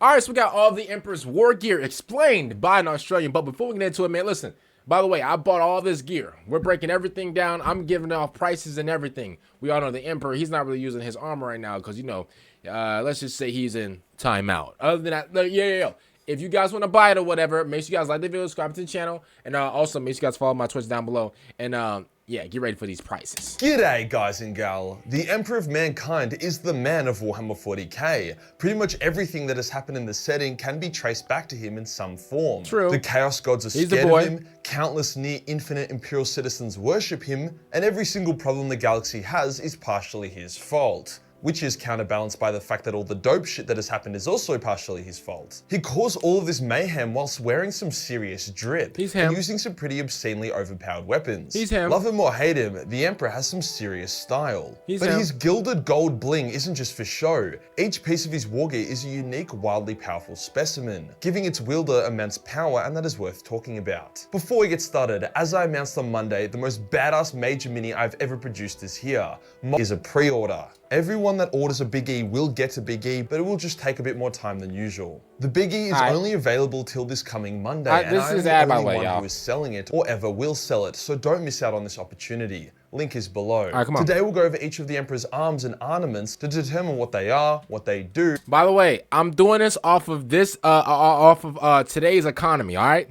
All right, so we got all the Emperor's war gear explained by an Australian. But before we get into it, man, listen. By the way, I bought all this gear. We're breaking everything down. I'm giving off prices and everything. We all know the Emperor, he's not really using his armor right now because, you know, let's just say he's in timeout. Other than that, yeah. If you guys want to buy it or whatever, make sure you guys like the video, subscribe to the channel, and also make sure you guys follow my Twitch down below. And yeah, get ready for these prices. G'day guys and gal. The Emperor of Mankind is the man of Warhammer 40k. Pretty much everything that has happened in the setting can be traced back to him in some form. True. The Chaos Gods are scared of him, countless near infinite Imperial citizens worship him, and every single problem the galaxy has is partially his fault. Which is counterbalanced by the fact that all the dope shit that has happened is also partially his fault. He caused all of this mayhem whilst wearing some serious drip. He's him. And using some pretty obscenely overpowered weapons. He's him. Love him or hate him, the Emperor has some serious style. He's but him. his gilded gold bling isn't just for show. Each piece of his war gear is a unique, wildly powerful specimen, giving its wielder immense power, and that is worth talking about. Before we get started, as I announced on Monday, the most badass major mini I've ever produced is here. Is a pre-order. Everyone that orders a Big E will get a Big E, but it will just take a bit more time than usual. The Big E is only available till this coming Monday, and I'm the only one who is selling it or ever will sell it, so don't miss out on this opportunity. Link is below. Today we'll go over each of the Emperor's arms and ornaments to determine what they are, what they do. By the way, I'm doing this off of this, today's economy, all right?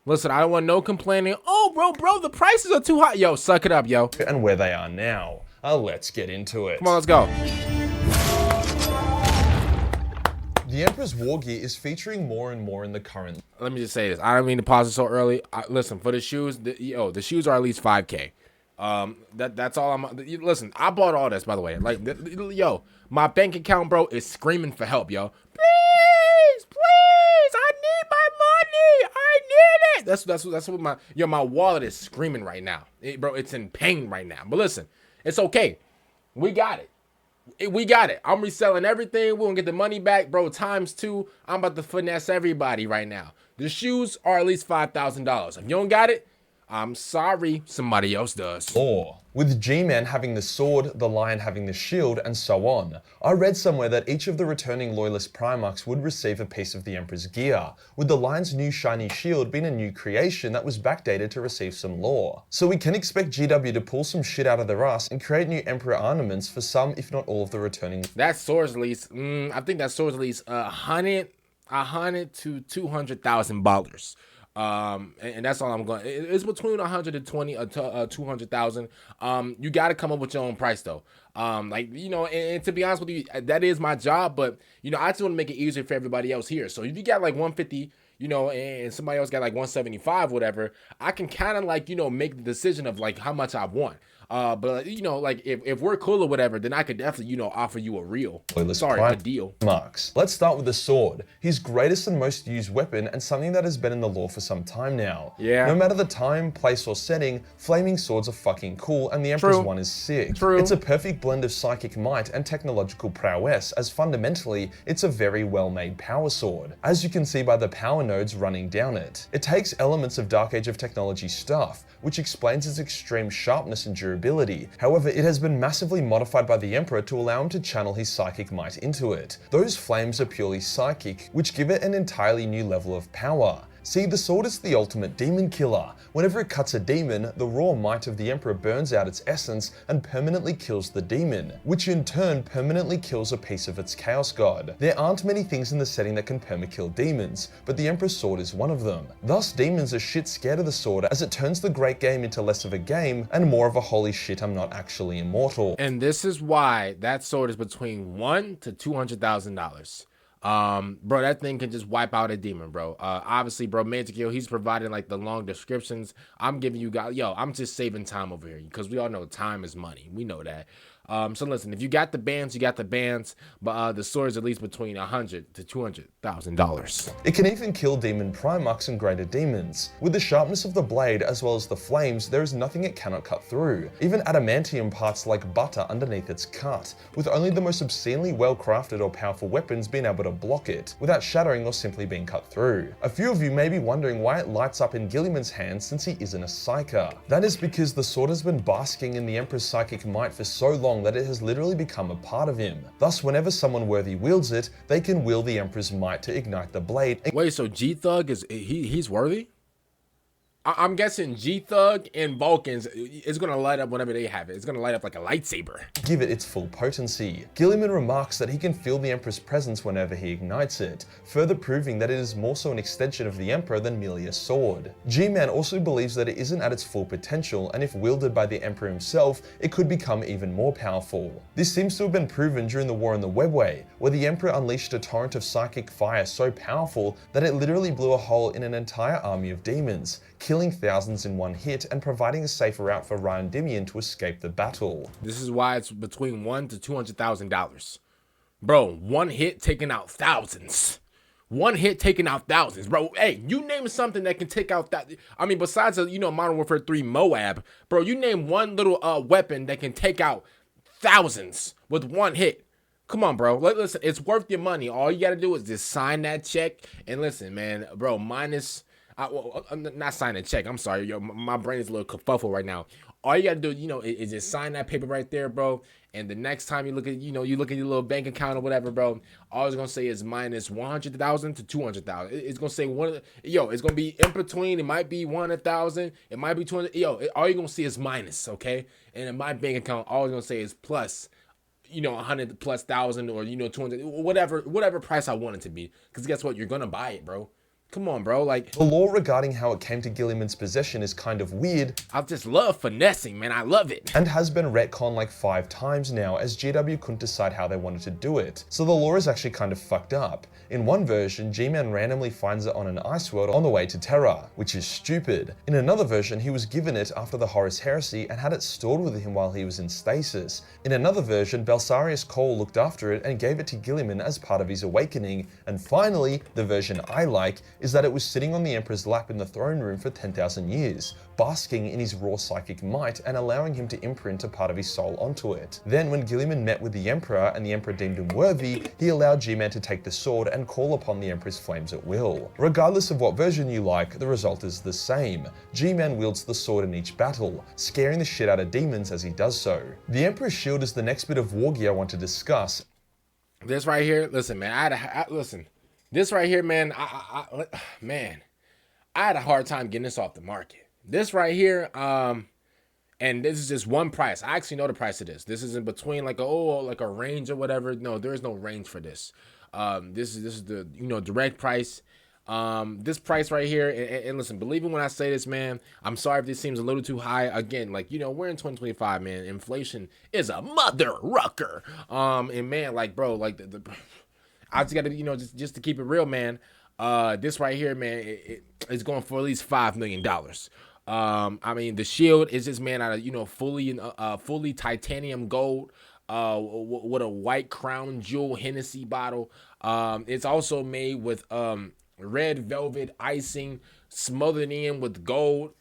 Listen, I don't want no complaining. Oh, bro, the prices are too high. Yo, suck it up, yo. And where they are now. Let's get into it. Come on, let's go. The Emperor's war gear is featuring more and more in the current. Let me just say this. I don't mean to pause it so early. Listen, for the shoes, the shoes are at least 5K. That's all I'm. Listen, I bought all this, by the way. Like, yo, my bank account, bro, is screaming for help, yo. Please, I need my money. I need it. That's what my wallet is screaming right now, bro. It's in pain right now. But listen. It's okay. We got it. We got it. I'm reselling everything. We're going to get the money back, bro, ×2. I'm about to finesse everybody right now. The shoes are at least $5,000. If you don't got it, I'm sorry. Somebody else does. Or with G-Man having the sword, the Lion having the shield, and so on. I read somewhere that each of the returning loyalist Primarchs would receive a piece of the Emperor's gear, with the Lion's new shiny shield being a new creation that was backdated to receive some lore. So we can expect GW to pull some shit out of their ass and create new Emperor ornaments for some, if not all of the returning. That sword's at least, I think that sword's at least $100 to $200,000. And that's all I'm going. It's between 120 to 200,000. You got to come up with your own price though. Like, you know, and to be honest with you, that is my job, but you know, I just want to make it easier for everybody else here. So if you got like 150, you know, and somebody else got like 175, whatever, I can kind of like, you know, make the decision of like how much I want. But you know, like if we're cool or whatever, then I could definitely, you know, offer you a deal. A deal. Marks. Let's start with the sword, his greatest and most used weapon, and something that has been in the lore for some time now. Yeah. No matter the time, place, or setting, flaming swords are fucking cool, and the Emperor's one is sick. True. It's a perfect blend of psychic might and technological prowess, as fundamentally, it's a very well-made power sword, as you can see by the power nodes running down it. It takes elements of Dark Age of Technology stuff, which explains its extreme sharpness and durability. However, it has been massively modified by the Emperor to allow him to channel his psychic might into it. Those flames are purely psychic, which give it an entirely new level of power. See, the sword is the ultimate demon killer. Whenever it cuts a demon, the raw might of the Emperor burns out its essence and permanently kills the demon, which in turn permanently kills a piece of its chaos god. There aren't many things in the setting that can permakill demons, but the Emperor's sword is one of them. Thus, demons are shit scared of the sword, as it turns the great game into less of a game and more of a holy shit, I'm not actually immortal. And this is why that sword is between $100,000 to $200,000. Bro, that thing can just wipe out a demon, bro. Obviously, bro, Majorkill, he's providing like the long descriptions. I'm giving you guys, yo, I'm just saving time over here because we all know time is money. We know that. So listen, if you got the bands, you got the bands, but the sword is at least between $100,000 to $200,000. It can even kill demon Primarchs and greater demons. With the sharpness of the blade as well as the flames, there is nothing it cannot cut through. Even adamantium parts like butter underneath its cut, with only the most obscenely well-crafted or powerful weapons being able to block it, without shattering or simply being cut through. A few of you may be wondering why it lights up in Guilliman's hands since he isn't a Psyker. That is because the sword has been basking in the Emperor's psychic might for so long strong that it has literally become a part of him. Thus, whenever someone worthy wields it, they can wield the Emperor's might to ignite the blade. Wait, so G-Thug he's worthy? I'm guessing G-Thug and Vulcans is going to light up whenever they have it. It's going to light up like a lightsaber. Give it its full potency. Guilliman remarks that he can feel the Emperor's presence whenever he ignites it, further proving that it is more so an extension of the Emperor than merely a sword. G-Man also believes that it isn't at its full potential, and if wielded by the Emperor himself, it could become even more powerful. This seems to have been proven during the War in the Webway, where the Emperor unleashed a torrent of psychic fire so powerful that it literally blew a hole in an entire army of demons, killing thousands in one hit and providing a safer route for Ryan Dimian to escape the battle. This is why it's between $1,000 to $200,000. Bro, one hit taking out thousands. One hit taking out thousands, bro. Hey, you name something that can take out that. I mean, besides Modern Warfare 3 Moab, bro, you name one little weapon that can take out thousands with one hit. Come on, bro. Listen, it's worth your money. All you got to do is just sign that check. And listen, man, bro, I'm not signing a check. I'm sorry. Yo, my brain is a little kerfuffle right now. All you got to do, is just sign that paper right there, bro. And the next time you look at, your little bank account or whatever, bro, all it's going to say is minus 100,000 to 200,000. It's going to say it's going to be in between. It might be 100,000. It might be 200. All you're going to see is minus, okay? And in my bank account, all it's going to say is plus. 100 plus thousand or 200, whatever price I want it to be, because guess what, you're gonna buy it, bro. Come on, bro. Like, the lore regarding how it came to Guilliman's possession is kind of weird. I just love finessing, man. I love it. And has been retconned like 5 times now, as GW couldn't decide how they wanted to do it. So the lore is actually kind of fucked up. In one version, G-Man randomly finds it on an ice world on the way to Terra, which is stupid. In another version, he was given it after the Horus Heresy and had it stored with him while he was in stasis. In another version, Belsarius Cole looked after it and gave it to Guilliman as part of his awakening. And finally, the version I like, is that it was sitting on the Emperor's lap in the throne room for 10,000 years, basking in his raw psychic might and allowing him to imprint a part of his soul onto it. Then when Guilliman met with the Emperor and the Emperor deemed him worthy, he allowed G-Man to take the sword and call upon the Emperor's flames at will. Regardless of what version you like, the result is the same. G-Man wields the sword in each battle, scaring the shit out of demons as he does so. The Emperor's shield is the next bit of war gear I want to discuss. This right here, listen, man, this right here, man, I had a hard time getting this off the market. This right here, and this is just one price. I actually know the price of this. This is in between like a range or whatever. No, there is no range for this. This is the direct price. This price right here, and listen, believe me when I say this, man, I'm sorry if this seems a little too high. Again, like, we're in 2025, man. Inflation is a mother rucker. And man, like, bro, like I just gotta, just to keep it real, man. This right here, man, it's going for at least $5 million. I mean, the shield is just made out of, fully titanium gold, with a white crown jewel Hennessy bottle. It's also made with, red velvet icing, smothered in with gold,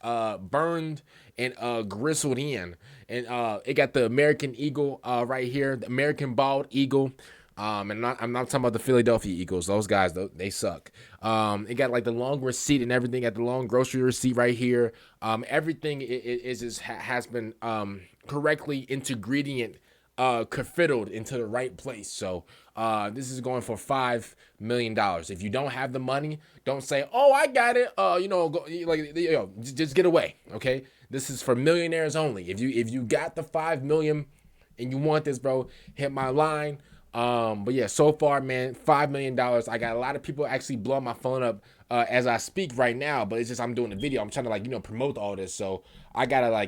burned and gristled in. And it got the American Eagle right here, the American Bald Eagle. And I'm not talking about the Philadelphia Eagles. Those guys, they suck. It got like the long receipt and everything. Got the long grocery receipt right here. Everything has been correctly ingredient fiddled into the right place. So this is going for $5 million. If you don't have the money, don't say, "Oh, I got it." Just get away. Okay, this is for millionaires only. If you got the $5 million and you want this, bro, hit my line. But yeah, so far, man, $5 million. I got a lot of people actually blowing my phone up as I speak right now, but it's just I'm doing the video. I'm trying to promote all this, so I gotta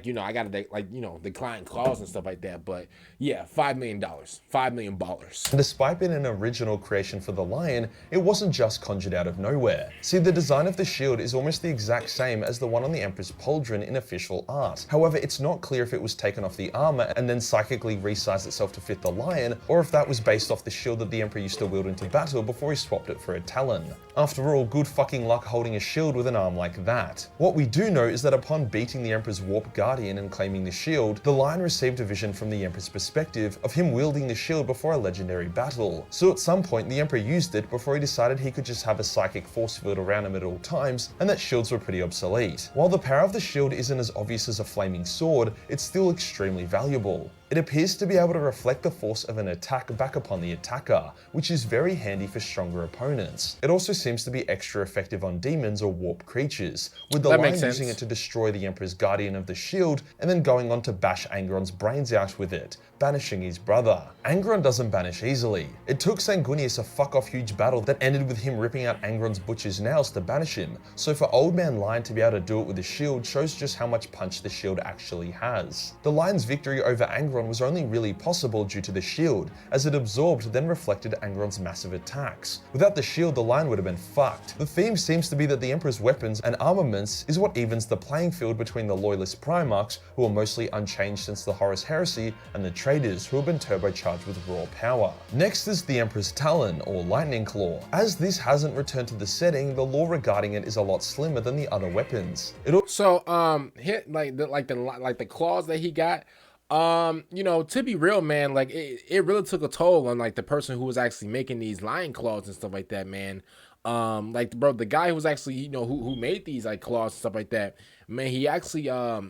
decline calls and stuff like that. But yeah, $5 million, $5 million ballers. And despite being an original creation for the Lion, it wasn't just conjured out of nowhere. See, the design of the shield is almost the exact same as the one on the Emperor's pauldron in official art. However, it's not clear if it was taken off the armor and then psychically resized itself to fit the Lion, or if that was based off the shield that the Emperor used to wield into battle before he swapped it for a talon. After all, good fucking luck holding a shield with an arm like that. What we do know is that upon beating the Emperor's Warp Guardian and claiming the shield, the Lion received a vision from the Emperor's perspective of him wielding the shield before a legendary battle. So at some point, the Emperor used it before he decided he could just have a psychic force field around him at all times, and that shields were pretty obsolete. While the power of the shield isn't as obvious as a flaming sword, it's still extremely valuable. It appears to be able to reflect the force of an attack back upon the attacker, which is very handy for stronger opponents. It also seems to be extra effective on demons or warp creatures, with the line using it to destroy the Emperor's Guardian of the Shield and then going on to bash Angron's brains out with it, banishing his brother. Angron doesn't banish easily. It took Sanguinius a fuck-off huge battle that ended with him ripping out Angron's butcher's nails to banish him, so for Old Man Lion to be able to do it with a shield shows just how much punch the shield actually has. The Lion's victory over Angron was only really possible due to the shield, as it absorbed then reflected Angron's massive attacks. Without the shield, the Lion would have been fucked. The theme seems to be that the Emperor's weapons and armaments is what evens the playing field between the loyalist Primarchs, who are mostly unchanged since the Horus Heresy, and the traitors, who have been turbocharged with raw power. Next is the Emperor's Talon, or Lightning Claw. As this hasn't returned to the setting, the lore regarding it is a lot slimmer than the other weapons. Hit like the claws that he got. You know, to be real, man, like it really took a toll on like the person who was actually making these lion claws and stuff like that, man. Like, bro, the guy who was actually, you know, who made these like claws and stuff like that, man, he actually got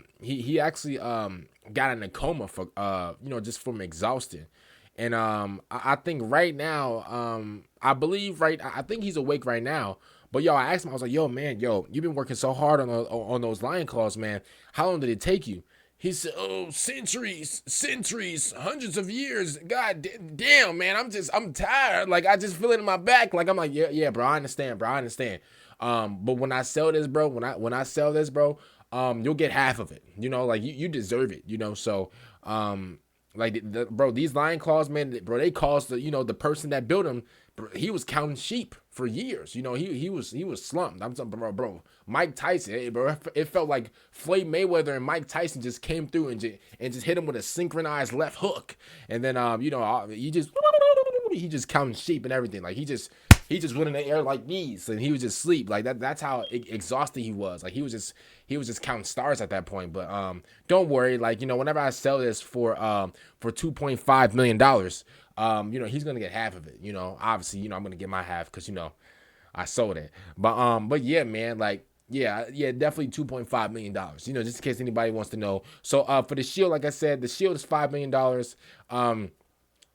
in a coma for you know, just from exhaustion. And I think right now, I think he's awake right now. But yo, I asked him, I was like, yo, man, you've been working so hard on those lion claws, man. How long did it take you? He said, oh, centuries, hundreds of years. God damn, man, I'm tired. Like, I just feel it in my back. Like, I'm like, yeah, bro, I understand. But when I sell this, bro, when I sell this, bro, you'll get half of it. You know, like you deserve it, you know. So, like, bro, these lion claws, man, bro, they cost the person that built them. He was counting sheep for years. You know, he was slumped. I'm talking, bro. Mike Tyson, bro. It felt like Floyd Mayweather and Mike Tyson just came through and just hit him with a synchronized left hook, and then he just counting sheep and everything. Like he just went in the air like these, and he was just asleep. Like that's how exhausted he was. Like he was just counting stars at that point. But don't worry. Like, you know, whenever I sell this for $2.5 million, you know, he's gonna get half of it. You know, obviously, you know, I'm gonna get my half because, you know, I sold it. But yeah, man, like, yeah, definitely $2.5 million. You know, just in case anybody wants to know. So for the shield, like I said, the shield is $5 million.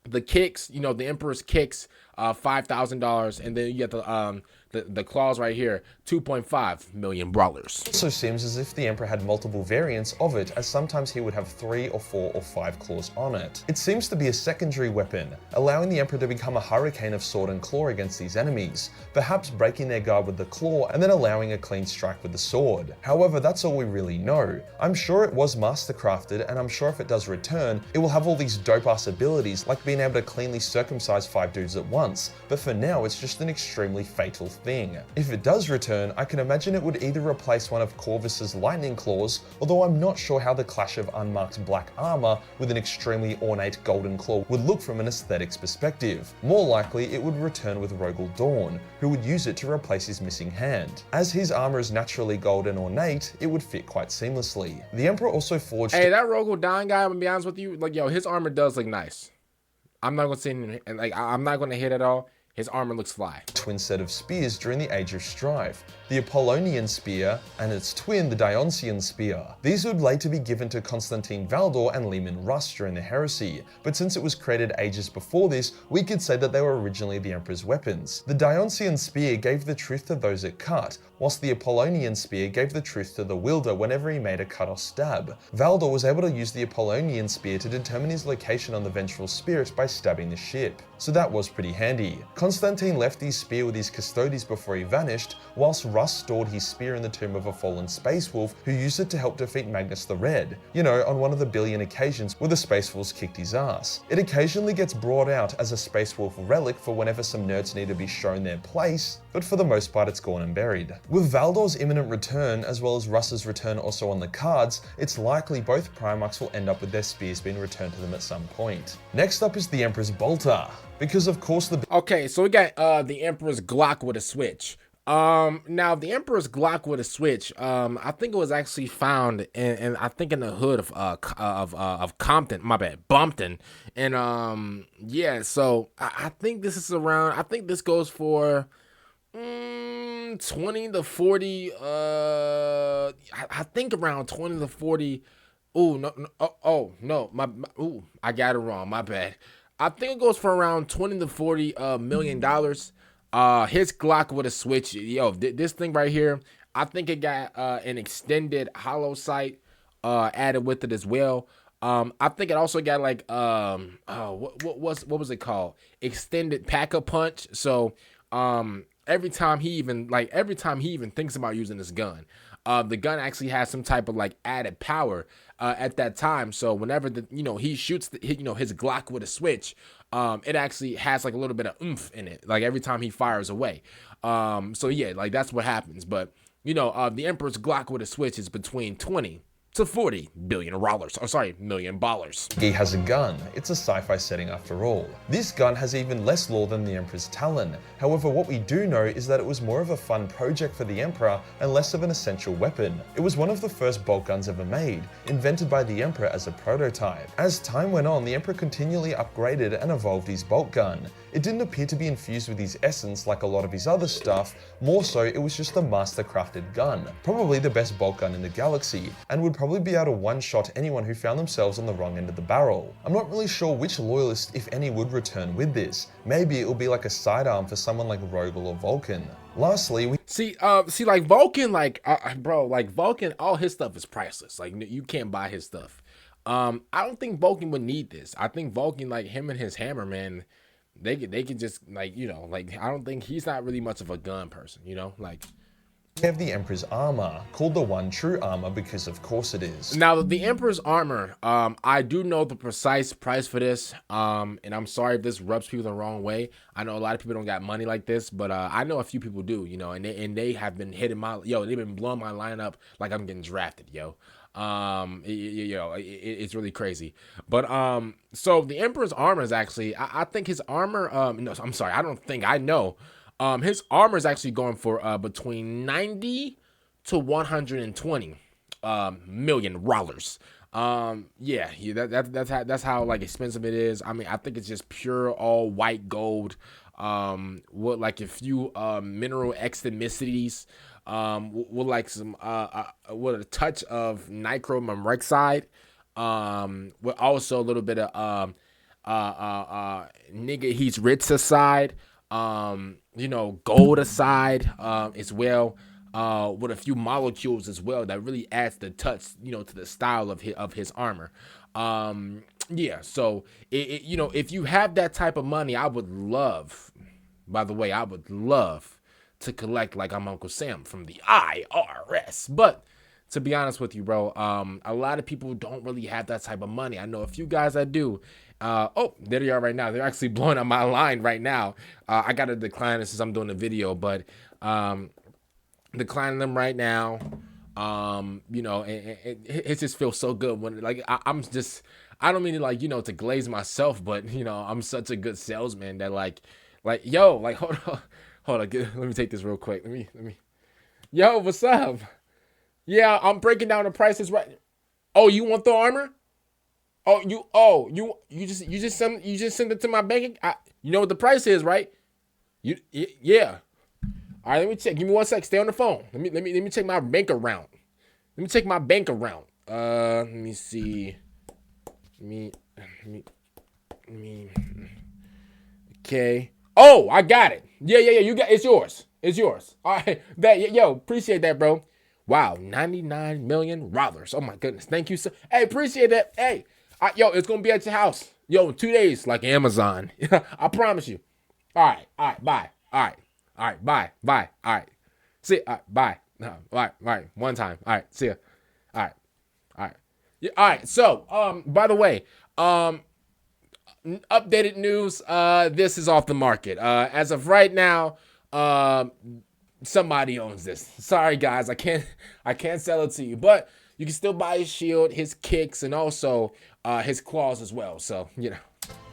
The kicks, you know, the Emperor's kicks, $5,000, and then you get the claws right here, $2.5 million. It also seems as if the Emperor had multiple variants of it, as sometimes he would have 3 or 4 or 5 claws on it. It seems to be a secondary weapon, allowing the Emperor to become a hurricane of sword and claw against these enemies, perhaps breaking their guard with the claw and then allowing a clean strike with the sword. However, that's all we really know. I'm sure it was mastercrafted, and I'm sure if it does return, it will have all these dope-ass abilities, like being able to cleanly circumcise 5 dudes at once, but for now it's just an extremely fatal thing. If it does return, I can imagine it would either replace one of Corvus's lightning claws, although I'm not sure how the clash of unmarked black armor with an extremely ornate golden claw would look from an aesthetics perspective. More likely, it would return with Rogal Dorn, who would use it to replace his missing hand. As his armor is naturally gold and ornate, it would fit quite seamlessly. The Emperor also forged— Hey, that Rogal Dorn guy, I'm gonna be honest with you, like, yo, his armor does look nice. I'm not gonna say anything, like, I'm not gonna hit at all. His armor looks fly. Twin set of spears during the Age of Strife, the Apollonian spear and its twin, the Dionysian spear. These would later be given to Constantine Valdor and Leman Russ during the heresy, but since it was created ages before this, we could say that they were originally the Emperor's weapons. The Dionysian spear gave the truth to those it cut, whilst the Apollonian spear gave the truth to the wielder whenever he made a cut or stab. Valdor was able to use the Apollonian spear to determine his location on the vengeful spirit by stabbing the ship, so that was pretty handy. Constantine left his spear with his Custodes before he vanished, whilst Russ stored his spear in the tomb of a fallen space wolf who used it to help defeat Magnus the Red, you know, on one of the billion occasions where the space wolves kicked his ass. It occasionally gets brought out as a space wolf relic for whenever some nerds need to be shown their place, but for the most part it's gone and buried. With Valdor's imminent return, as well as Russ's return also on the cards, it's likely both Primarchs will end up with their spears being returned to them at some point. Next up is the Emperor's Bolter, because of course the— Okay, so we got the Emperor's Glock with a switch. Now the Emperor's Glock with a switch, I think it was actually found in I think in the hood of Compton, my bad, Bumpton, and yeah, so I think this is around, I think this goes for 20 to 40, I think around 20 to 40 Oh no, no no, I got it wrong. My bad. I think it goes for around 20 to 40 million dollars. His Glock with a switch. Yo, this thing right here, I think it got an extended hollow sight added with it as well. I think it also got like what was it called? Extended pack-a-punch. So every time he even thinks about using this gun, the gun actually has some type of like added power at that time. So whenever he shoots his Glock with a switch, it actually has like a little bit of oomph in it, like every time he fires away. So yeah, like that's what happens. But the Emperor's Glock with a switch is between 20 to 40 billion dollars. Oh, sorry, million dollars. He has a gun. It's a sci-fi setting after all. This gun has even less lore than the Emperor's Talon. However, what we do know is that it was more of a fun project for the Emperor and less of an essential weapon. It was one of the first bolt guns ever made, invented by the Emperor as a prototype. As time went on, the Emperor continually upgraded and evolved his bolt gun. It didn't appear to be infused with his essence like a lot of his other stuff, more so it was just a master-crafted gun. Probably the best bolt gun in the galaxy, and would probably be able to one-shot anyone who found themselves on the wrong end of the barrel. I'm not really sure which loyalist, if any, would return with this. Maybe it will be like a sidearm for someone like Rogal or Vulcan. Lastly, we see like Vulcan, bro, like Vulcan, all his stuff is priceless. Like you can't buy his stuff. I don't think Vulcan would need this. I think Vulcan, like him and his hammer, man, they could just like I don't think he's not really much of a gun person, like. We have the Emperor's armor, called the One True Armor because of course it is. Now the Emperor's armor, I do know the precise price for this, and I'm sorry if this rubs people the wrong way. I know a lot of people don't got money like this, but I know a few people do, and they have been hitting they've been blowing my lineup like I'm getting drafted, it's really crazy. But so the Emperor's armor is actually, I think his armor, no, I'm sorry, I know. His armor is actually going for between 90 to 120 million dollars. That's how like expensive it is. I mean, I think it's just pure all white gold with like a few mineral extemicities, with like some with a touch of nitromamoxide, with also a little bit of nigga he's rich aside, gold aside, as well, with a few molecules as well that really adds the touch, to the style of his armor. So if you have that type of money, I would love to collect like I'm Uncle Sam from the IRS. But to be honest with you, bro, a lot of people don't really have that type of money. I know a few guys that do. There they are right now. They're actually blowing up my line right now. I got to decline it since I'm doing the video, but declining them right now. It just feels so good when like I don't mean to to glaze myself, but I'm such a good salesman that like hold on, let me take this real quick. Let me. Yo, what's up? Yeah, I'm breaking down the prices right. Oh, you want the armor? You just send it to my bank. You know what the price is, right? Yeah. All right, let me check. Give me 1 sec. Stay on the phone. Let me check my bank account. Let me see. Okay. Oh, I got it. Yeah. It's yours. All right. Appreciate that, bro. Wow, $99 million. Oh my goodness. Thank you, sir. Hey, appreciate that. Hey. It's gonna be at your house. In 2 days, like Amazon. I promise you. All right, bye. All right, bye. All right, see. All right, bye. All right, one time. All right, see ya. All right. Yeah, all right. So, by the way, updated news. This is off the market. As of right now, somebody owns this. Sorry, guys, I can't sell it to you, but you can still buy his shield, his kicks, and also his claws as well. So,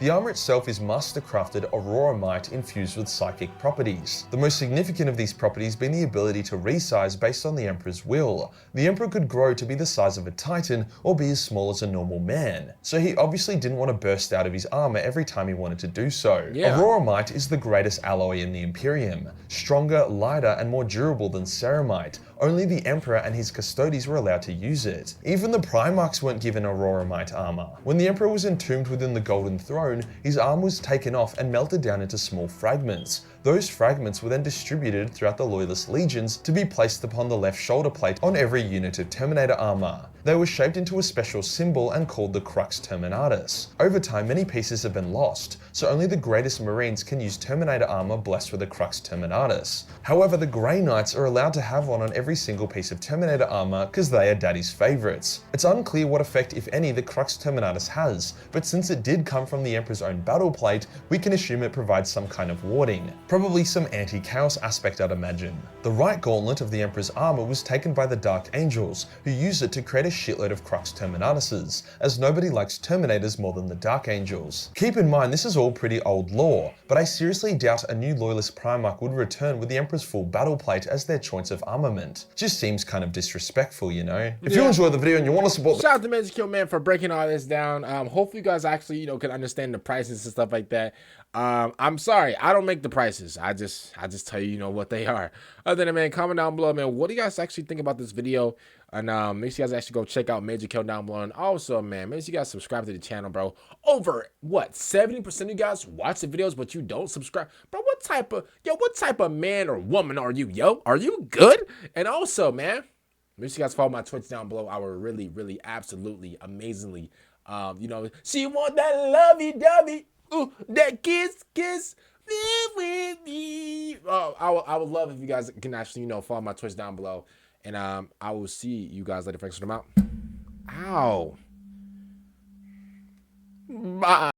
The armor itself is master-crafted Aurora Might infused with psychic properties. The most significant of these properties being the ability to resize based on the Emperor's will. The Emperor could grow to be the size of a Titan or be as small as a normal man, so he obviously didn't want to burst out of his armor every time he wanted to do so. Yeah. Aurora Might is the greatest alloy in the Imperium, stronger, lighter, and more durable than Ceramite. Only the Emperor and his Custodes were allowed to use it. Even the Primarchs weren't given Aurora Might armor. When the Emperor was entombed within the Golden Throne, his armor was taken off and melted down into small fragments. Those fragments were then distributed throughout the Loyalist legions to be placed upon the left shoulder plate on every unit of Terminator armor. They were shaped into a special symbol and called the Crux Terminatus. Over time, many pieces have been lost, so only the greatest Marines can use Terminator armor blessed with the Crux Terminatus. However, the Grey Knights are allowed to have one on every single piece of Terminator armor because they are Daddy's favorites. It's unclear what effect, if any, the Crux Terminatus has, but since it did come from the Emperor's own battle plate, we can assume it provides some kind of warding. Probably some anti-chaos aspect, I'd imagine. The right gauntlet of the Emperor's armor was taken by the Dark Angels, who used it to create a shitload of Crux Terminatuses, as nobody likes Terminators more than the Dark Angels. Keep in mind, this is all pretty old lore, but I seriously doubt a new Loyalist Primarch would return with the Emperor's full battle plate as their choice of armament. Just seems kind of disrespectful, you know? If you enjoyed the video and you want to support Shout out to Majorkill, man, for breaking all this down. Hopefully you guys actually, can understand the prices and stuff like that. I'm sorry, I don't make the prices. I just tell you, what they are. Other than that, man, comment down below, man. What do you guys actually think about this video? And make sure you guys actually go check out Majorkill down below. And also, man, make sure you guys subscribe to the channel, bro. Over what 70% of you guys watch the videos, but you don't subscribe, bro. What type of man or woman are you, yo? Are you good? And also, man, make sure you guys follow my Twitch down below. I would really, absolutely, amazingly, she want that lovey-dovey. Ooh, that kiss, with me. Oh, I would love if you guys can actually, follow my Twitch down below. And I will see you guys later. Thanks for them out. Ow. Bye.